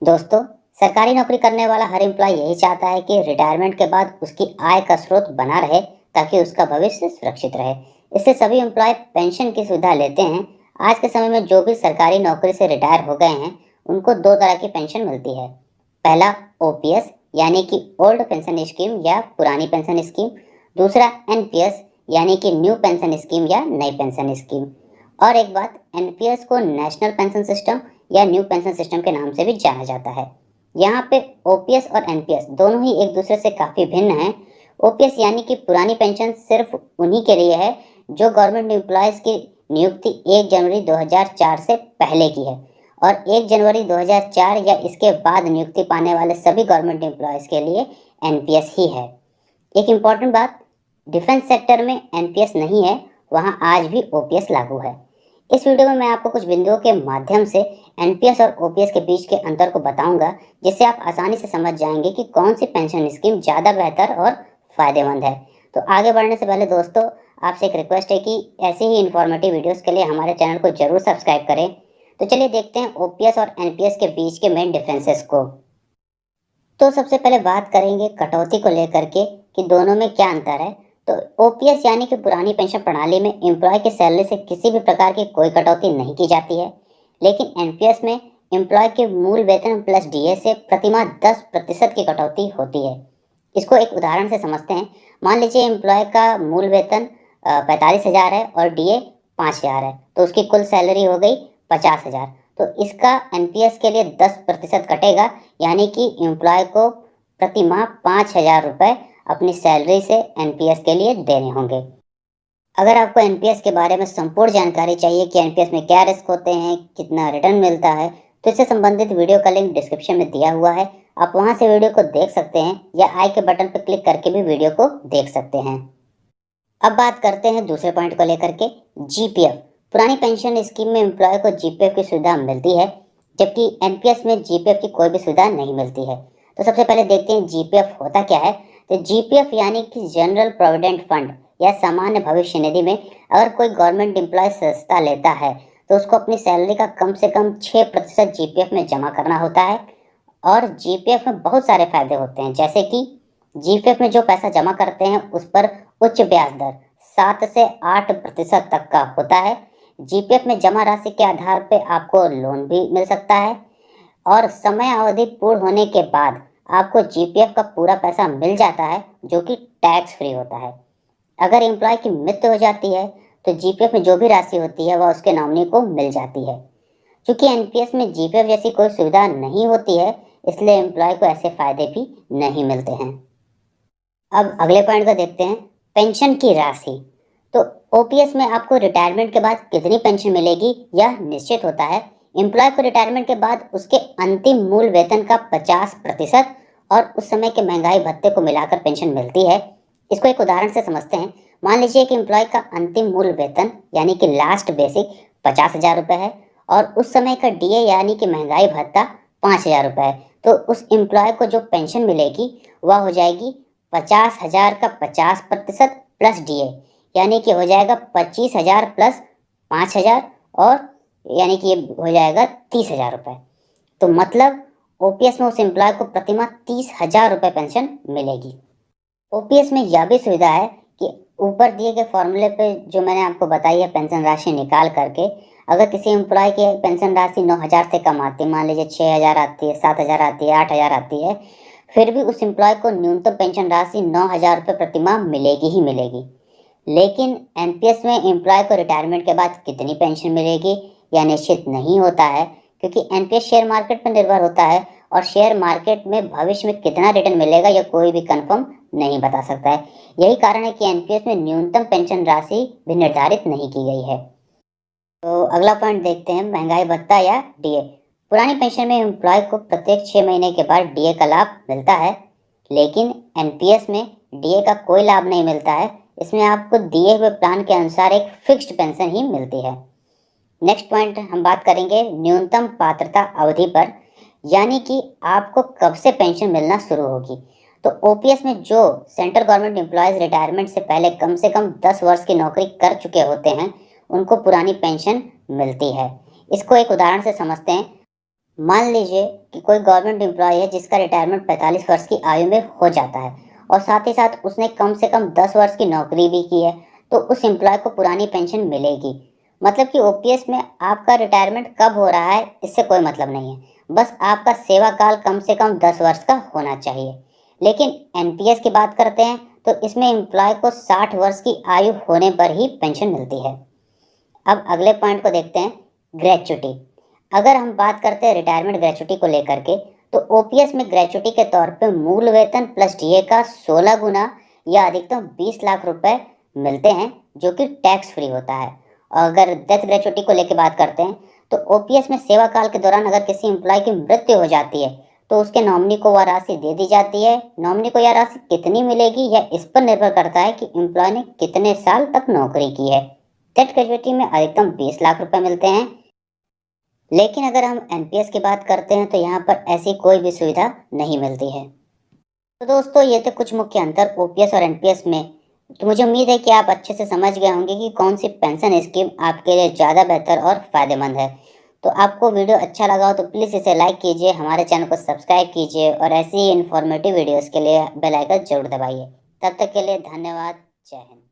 दोस्तों, सरकारी नौकरी करने वाला हर एम्प्लॉय यही चाहता है कि रिटायरमेंट के बाद उसकी आय का स्रोत बना रहे ताकि उसका भविष्य सुरक्षित रहे। इससे सभी एम्प्लॉय पेंशन की सुविधा लेते हैं। आज के समय में जो भी सरकारी नौकरी से रिटायर हो गए हैं, उनको दो तरह की पेंशन मिलती है। पहला ओपीएस यानी कि ओल्ड पेंशन स्कीम या पुरानी पेंशन स्कीम। दूसरा एनपीएस यानी कि न्यू पेंशन स्कीम या नई पेंशन स्कीम। और एक बात, एनपीएस को नेशनल पेंशन सिस्टम या न्यू पेंशन सिस्टम के नाम से भी जाना जाता है। यहाँ पे ओपीएस और एनपीएस दोनों ही एक दूसरे से काफ़ी भिन्न हैं। ओपीएस यानी कि पुरानी पेंशन सिर्फ उन्हीं के लिए है जो गवर्नमेंट एम्प्लॉयज़ की नियुक्ति 1 जनवरी 2004 से पहले की है, और 1 जनवरी 2004 या इसके बाद नियुक्ति पाने वाले सभी गवर्नमेंट एम्प्लॉयज़ के लिए एनपीएस ही है। एक इम्पॉर्टेंट बात, डिफेंस सेक्टर में एनपीएस नहीं है, वहाँ आज भी ओपीएस लागू है। इस वीडियो में मैं आपको कुछ बिंदुओं के माध्यम से एनपीएस और ओपीएस के बीच के अंतर को बताऊंगा, जिससे आप आसानी से समझ जाएंगे कि कौन सी पेंशन स्कीम ज़्यादा बेहतर और फ़ायदेमंद है। तो आगे बढ़ने से पहले दोस्तों, आपसे एक रिक्वेस्ट है कि ऐसे ही इन्फॉर्मेटिव वीडियोस के लिए हमारे चैनल को जरूर सब्सक्राइब करें। तो चलिए देखते हैं ओपीएस और एनपीएस के बीच के मेन डिफरेंसेस को। तो सबसे पहले बात करेंगे कटौती को लेकर के कि दोनों में क्या अंतर है। तो ओपीएस यानी कि पुरानी पेंशन प्रणाली में एम्प्लॉय की सैलरी से किसी भी प्रकार की कोई कटौती नहीं की जाती है, लेकिन एनपीएस में एम्प्लॉय के मूल वेतन प्लस डीए से प्रतिमाह 10% की कटौती होती है। इसको एक उदाहरण से समझते हैं। मान लीजिए एम्प्लॉय का मूल वेतन 45,000 है और डीए 5,000 है, तो उसकी कुल सैलरी हो गई 50,000। तो इसका एनपीएस के लिए 10% कटेगा, यानी कि एम्प्लॉय को प्रति माह 5,000 रुपये अपनी सैलरी से एनपीएस के लिए देने होंगे। अगर आपको एनपीएस के बारे में संपूर्ण जानकारी चाहिए कि एनपीएस में क्या रिस्क होते हैं, कितना रिटर्न मिलता है, तो इससे संबंधित वीडियो का लिंक डिस्क्रिप्शन में दिया हुआ है। आप वहां से वीडियो को देख सकते हैं या आई के बटन पर क्लिक करके भी वीडियो को देख सकते हैं। अब बात करते हैं दूसरे पॉइंट को लेकर के, जीपीएफ। पुरानी पेंशन स्कीम में एम्प्लॉय को जीपीएफ की सुविधा मिलती है, जबकि एनपीएस में जीपीएफ की कोई भी सुविधा नहीं मिलती है। तो सबसे पहले देखते हैं जीपीएफ होता क्या है। तो जीपीएफ यानी कि जनरल प्रोविडेंट फंड या सामान्य भविष्य निधि में अगर कोई गवर्नमेंट एम्प्लॉय सस्ता लेता है, तो उसको अपनी सैलरी का कम से कम 6% जीपीएफ में जमा करना होता है। और जीपीएफ में बहुत सारे फायदे होते हैं, जैसे कि जीपीएफ में जो पैसा जमा करते हैं उस पर उच्च ब्याज दर 7 से 8% तक का होता है। जीपीएफ में जमा राशि के आधार पर आपको लोन भी मिल सकता है, और समय अवधि पूर्ण होने के बाद आपको जीपीएफ का पूरा पैसा मिल जाता है, जो कि टैक्स फ्री होता है। अगर एम्प्लॉय की मृत्यु हो जाती है, तो जीपीएफ में जो भी राशि होती है वह उसके नॉमिनी को मिल जाती है। क्योंकि एनपीएस में जीपीएफ जैसी कोई सुविधा नहीं होती है, इसलिए एम्प्लॉय को ऐसे फायदे भी नहीं मिलते हैं। अब अगले पॉइंट को देखते हैं, पेंशन की राशि। तो ओपीएस में आपको रिटायरमेंट के बाद कितनी पेंशन मिलेगी यह निश्चित होता है। एम्प्लॉय को रिटायरमेंट के बाद उसके अंतिम मूल वेतन का 50% और उस समय के महंगाई भत्ते को मिलाकर पेंशन मिलती है। इसको एक उदाहरण से समझते हैं। मान लीजिए कि एम्प्लॉय का अंतिम मूल वेतन यानी कि लास्ट बेसिक 50,000 रुपये है, और उस समय का डीए यानी कि महंगाई भत्ता 5,000 रुपये है। तो उस एम्प्लॉय को जो पेंशन मिलेगी वह हो जाएगी 50,000 का 50% प्लस डीए, यानी कि हो जाएगा 25,000 प्लस 5,000, और यानी कि ये हो जाएगा 30,000 रुपये। तो मतलब ओपीएस में उस एम्प्लॉय को प्रतिमाह 30,000 रुपये पेंशन मिलेगी। ओपीएस में यह भी सुविधा है कि ऊपर दिए गए फॉर्मूले पे जो मैंने आपको बताई है पेंशन राशि निकाल करके, अगर किसी एम्प्लॉय की पेंशन राशि 9,000 से कम आती है, मान लीजिए 6,000 आती है, 7,000 आती है, 8,000 आती है, फिर भी उस एम्प्लॉय को न्यूनतम पेंशन राशि 9,000 रुपये प्रतिमाह मिलेगी ही मिलेगी। लेकिन एनपीएस में एम्प्लॉय को रिटायरमेंट के बाद कितनी पेंशन मिलेगी यह निश्चित नहीं होता है, क्योंकि एनपीएस शेयर मार्केट पर निर्भर होता है, और शेयर मार्केट में भविष्य में कितना रिटर्न मिलेगा यह कोई भी कंफर्म नहीं बता सकता है। यही कारण है कि एनपीएस में न्यूनतम पेंशन राशि भी निर्धारित नहीं की गई है। तो अगला पॉइंट देखते हैं, महंगाई भत्ता या डीए। पुरानी पेंशन में एम्प्लॉय को प्रत्येक 6 महीने के बाद डीए का लाभ मिलता है, लेकिन एनपीएस में डीए का कोई लाभ नहीं मिलता है। इसमें आपको दिए हुए प्लान के अनुसार एक फिक्स्ड पेंशन ही मिलती है। नेक्स्ट पॉइंट हम बात करेंगे न्यूनतम पात्रता अवधि पर, यानी कि आपको कब से पेंशन मिलना शुरू होगी। तो ओपीएस में जो सेंट्रल गवर्नमेंट एम्प्लॉयज़ रिटायरमेंट से पहले कम से कम 10 वर्ष की नौकरी कर चुके होते हैं, उनको पुरानी पेंशन मिलती है। इसको एक उदाहरण से समझते हैं। मान लीजिए कि कोई गवर्नमेंट एम्प्लॉय है जिसका रिटायरमेंट 45 वर्ष की आयु में हो जाता है और साथ ही साथ उसने कम से कम 10 वर्ष की नौकरी भी की है, तो उस एम्प्लॉय को पुरानी पेंशन मिलेगी। मतलब कि ओपीएस में आपका रिटायरमेंट कब हो रहा है इससे कोई मतलब नहीं है, बस आपका सेवा काल कम से कम 10 वर्ष का होना चाहिए। लेकिन एनपीएस की बात करते हैं तो इसमें एम्प्लॉय को 60 वर्ष की आयु होने पर ही पेंशन मिलती है। अब अगले पॉइंट को देखते हैं, ग्रेचुटी। अगर हम बात करते हैं रिटायरमेंट ग्रेचुटी को लेकर के, तो ओपीएस में ग्रेचुटी के तौर पे मूल वेतन प्लस डीए का 16 गुना या अधिकतम 20 लाख रुपए मिलते हैं, जो कि टैक्स फ्री होता है। और अगर डेथ ग्रेचुटी को लेकर बात करते हैं तो ओपीएस में सेवा काल के दौरान अगर किसी एम्प्लॉय की मृत्यु हो जाती है तो उसके नॉमिनी को वह राशि दे दी जाती है। नॉमिनी को यह राशि कितनी मिलेगी यह इस पर निर्भर करता है कि एम्प्लॉय ने कितने साल तक नौकरी की है। डेथ ग्रेचुटी में अधिकतम 20 लाख रुपए मिलते हैं। लेकिन अगर हम एनपीएस की बात करते हैं तो यहाँ पर ऐसी कोई भी सुविधा नहीं मिलती है। तो दोस्तों ये थे कुछ मुख्य अंतर ओपीएस और एनपीएस में। तो मुझे उम्मीद है कि आप अच्छे से समझ गए होंगे कि कौन सी पेंशन स्कीम आपके लिए ज़्यादा बेहतर और फ़ायदेमंद है। तो आपको वीडियो अच्छा लगा हो तो प्लीज़ इसे लाइक कीजिए, हमारे चैनल को सब्सक्राइब कीजिए और ऐसी ही इन्फॉर्मेटिव वीडियोज़ के लिए बेल आइकन जरूर दबाइए। तब तक के लिए धन्यवाद। जय हिंद।